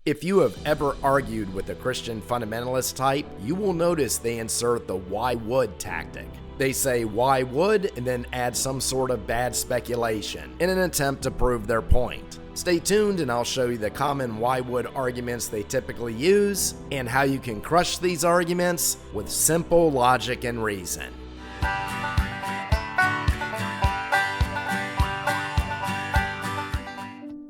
If you have ever argued with a Christian fundamentalist type, you will notice they insert the "why would" tactic. They say "why would" and then add some sort of bad speculation in an attempt to prove their point. Stay tuned and I'll show you the common "why would" arguments they typically use and how you can crush these arguments with simple logic and reason.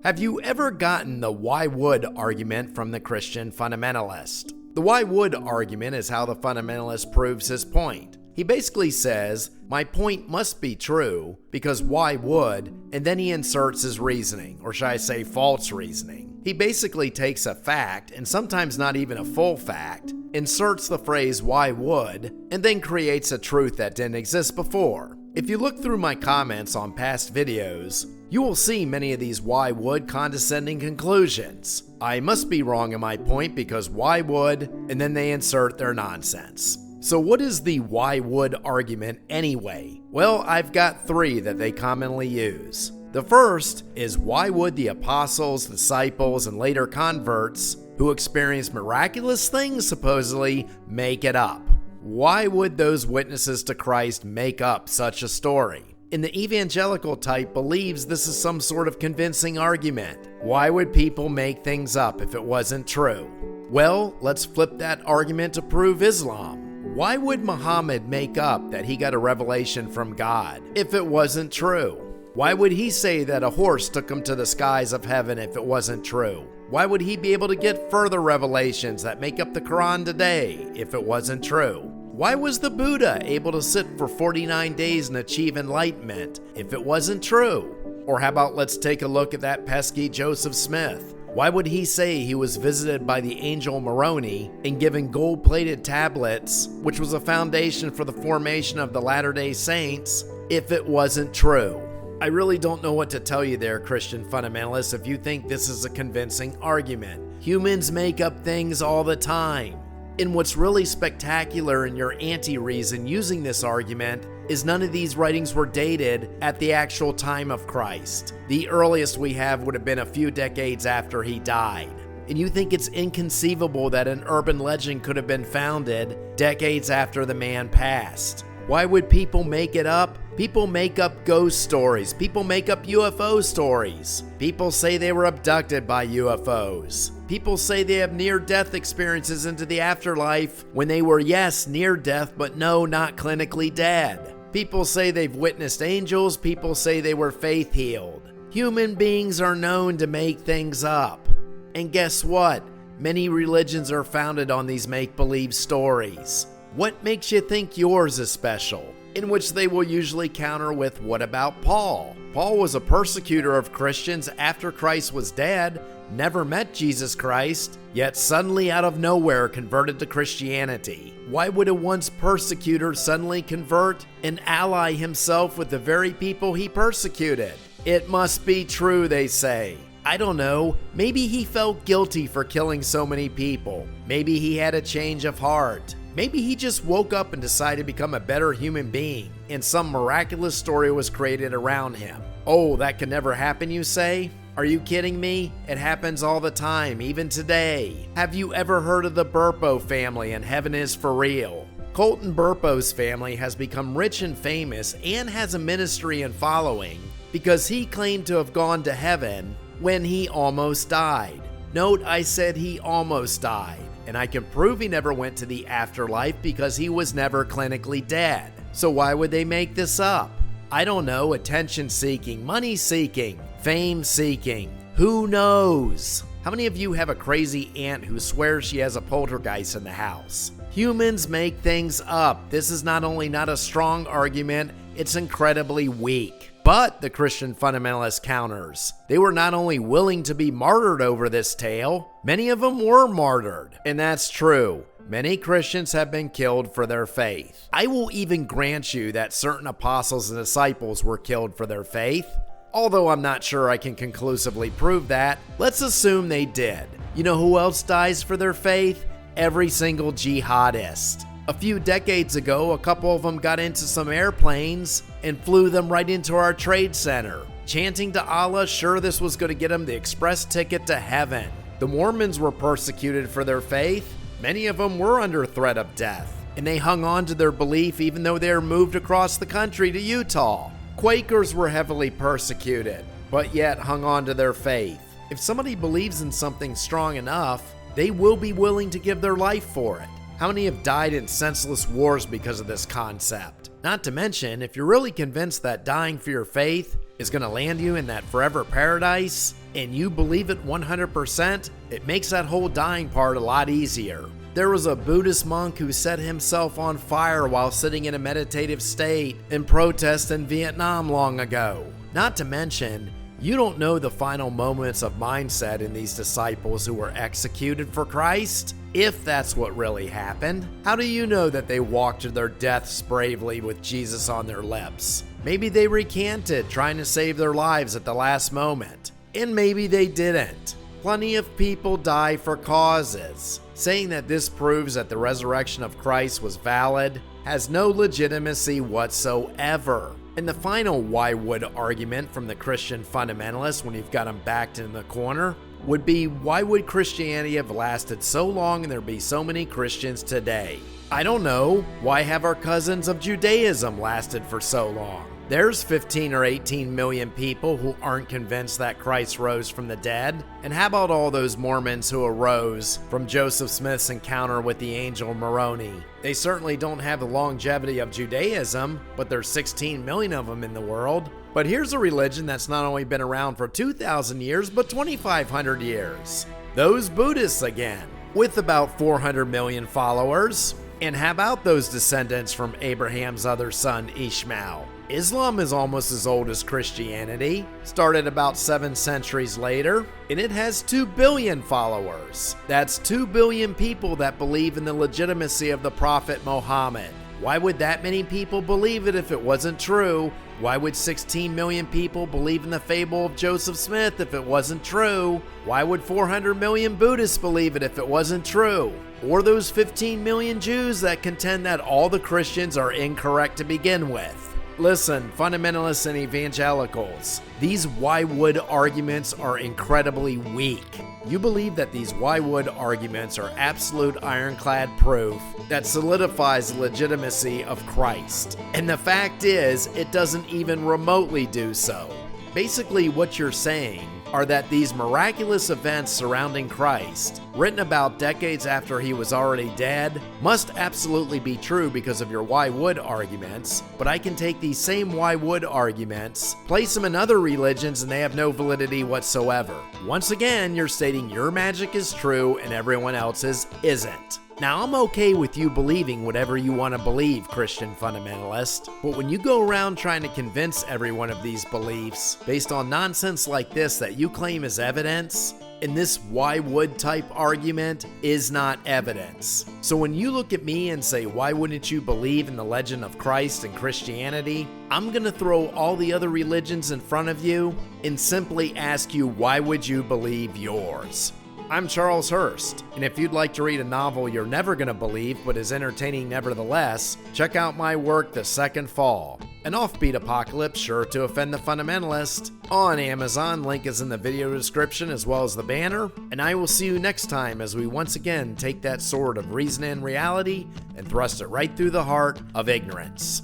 Have you ever gotten the "why would" argument from the Christian fundamentalist? The "why would" argument is how the fundamentalist proves his point. He basically says, my point must be true because why would, and then he inserts his reasoning, or should I say false reasoning. He basically takes a fact, and sometimes not even a full fact, inserts the phrase why would, and then creates a truth that didn't exist before. If you look through my comments on past videos, you will see many of these "why would" condescending conclusions. I must be wrong in my point because why would, and then they insert their nonsense. So what is the "why would" argument anyway? Well, I've got three that they commonly use. The first is why would the apostles, disciples, and later converts who experienced miraculous things supposedly make it up? Why would those witnesses to Christ make up such a story? And the evangelical type believes this is some sort of convincing argument. Why would people make things up if it wasn't true? Well, let's flip that argument to prove Islam. Why would Muhammad make up that he got a revelation from God if it wasn't true? Why would he say that a horse took him to the skies of heaven if it wasn't true? Why would he be able to get further revelations that make up the Quran today if it wasn't true? Why was the Buddha able to sit for 49 days and achieve enlightenment if it wasn't true? Or how about let's take a look at that pesky Joseph Smith. Why would he say he was visited by the angel Moroni and given gold-plated tablets, which was a foundation for the formation of the Latter-day Saints, if it wasn't true? I really don't know what to tell you there, Christian fundamentalists, if you think this is a convincing argument. Humans make up things all the time. And what's really spectacular in your anti-reason using this argument is none of these writings were dated at the actual time of Christ. The earliest we have would have been a few decades after he died. And you think it's inconceivable that an urban legend could have been founded decades after the man passed. Why would people make it up? People make up ghost stories. People make up UFO stories. People say they were abducted by UFOs. People say they have near-death experiences into the afterlife when they were, yes, near death, but no, not clinically dead. People say they've witnessed angels. People say they were faith healed. Human beings are known to make things up. And guess what? Many religions are founded on these make-believe stories. What makes you think yours is special? In which they will usually counter with, what about Paul? Paul was a persecutor of Christians after Christ was dead, never met Jesus Christ, yet suddenly out of nowhere converted to Christianity. Why would a once persecutor suddenly convert and ally himself with the very people he persecuted? It must be true, they say. I don't know, maybe he felt guilty for killing so many people. Maybe he had a change of heart. Maybe he just woke up and decided to become a better human being, and some miraculous story was created around him. Oh, that could never happen, you say? Are you kidding me? It happens all the time, even today. Have you ever heard of the Burpo family and Heaven is for Real? Colton Burpo's family has become rich and famous and has a ministry and following because he claimed to have gone to heaven when he almost died. Note, I said he almost died. And I can prove he never went to the afterlife because he was never clinically dead. So why would they make this up? I don't know, attention seeking, money seeking, fame seeking. Who knows? How many of you have a crazy aunt who swears she has a poltergeist in the house? Humans make things up. This is not only not a strong argument, it's incredibly weak. But the Christian fundamentalist counters. They were not only willing to be martyred over this tale, many of them were martyred. And that's true. Many Christians have been killed for their faith. I will even grant you that certain apostles and disciples were killed for their faith. Although I'm not sure I can conclusively prove that, let's assume they did. You know who else dies for their faith? Every single jihadist. A few decades ago, a couple of them got into some airplanes and flew them right into our trade center, chanting to Allah, sure this was going to get them the express ticket to heaven. The Mormons were persecuted for their faith. Many of them were under threat of death, and they hung on to their belief even though they were moved across the country to Utah. Quakers were heavily persecuted, but yet hung on to their faith. If somebody believes in something strong enough, they will be willing to give their life for it. How many have died in senseless wars because of this concept? Not to mention, if you're really convinced that dying for your faith is going to land you in that forever paradise, and you believe it 100%, it makes that whole dying part a lot easier. There was a Buddhist monk who set himself on fire while sitting in a meditative state in protest in Vietnam long ago. Not to mention, you don't know the final moments of mindset in these disciples who were executed for Christ. If that's what really happened, how do you know that they walked to their deaths bravely with Jesus on their lips? Maybe they recanted, trying to save their lives at the last moment. And maybe they didn't. Plenty of people die for causes. Saying that this proves that the resurrection of Christ was valid has no legitimacy whatsoever. And the final why would argument from the Christian fundamentalists, when you've got them backed in the corner, would be, why would Christianity have lasted so long and there be so many Christians today? I don't know. Why have our cousins of Judaism lasted for so long? There's 15 or 18 million people who aren't convinced that Christ rose from the dead. And how about all those Mormons who arose from Joseph Smith's encounter with the angel Moroni? They certainly don't have the longevity of Judaism, but there's 16 million of them in the world. But here's a religion that's not only been around for 2,000 years, but 2,500 years. Those Buddhists again, with about 400 million followers. And how about those descendants from Abraham's other son, Ishmael? Islam is almost as old as Christianity, started about 7 centuries later, and it has 2 billion followers. That's 2 billion people that believe in the legitimacy of the Prophet Muhammad. Why would that many people believe it if it wasn't true? Why would 16 million people believe in the fable of Joseph Smith if it wasn't true? Why would 400 million Buddhists believe it if it wasn't true? Or those 15 million Jews that contend that all the Christians are incorrect to begin with? Listen, fundamentalists and evangelicals, these why would arguments are incredibly weak. You believe that these why would arguments are absolute ironclad proof that solidifies the legitimacy of Christ. And the fact is, it doesn't even remotely do so. Basically, what you're saying are that these miraculous events surrounding Christ, written about decades after he was already dead, must absolutely be true because of your why would arguments, but I can take these same why would arguments, place them in other religions, and they have no validity whatsoever. Once again, you're stating your magic is true and everyone else's isn't. Now, I'm okay with you believing whatever you want to believe, Christian fundamentalist, but when you go around trying to convince everyone of these beliefs based on nonsense like this that you claim is evidence, and this why would type argument is not evidence. So when you look at me and say, why wouldn't you believe in the legend of Christ and Christianity? I'm gonna throw all the other religions in front of you and simply ask you, why would you believe yours? I'm Charles Hurst, and if you'd like to read a novel you're never going to believe but is entertaining nevertheless, check out my work, The Second Fall, an offbeat apocalypse sure to offend the fundamentalist, on Amazon. Link is in the video description as well as the banner, and I will see you next time as we once again take that sword of reason and reality and thrust it right through the heart of ignorance.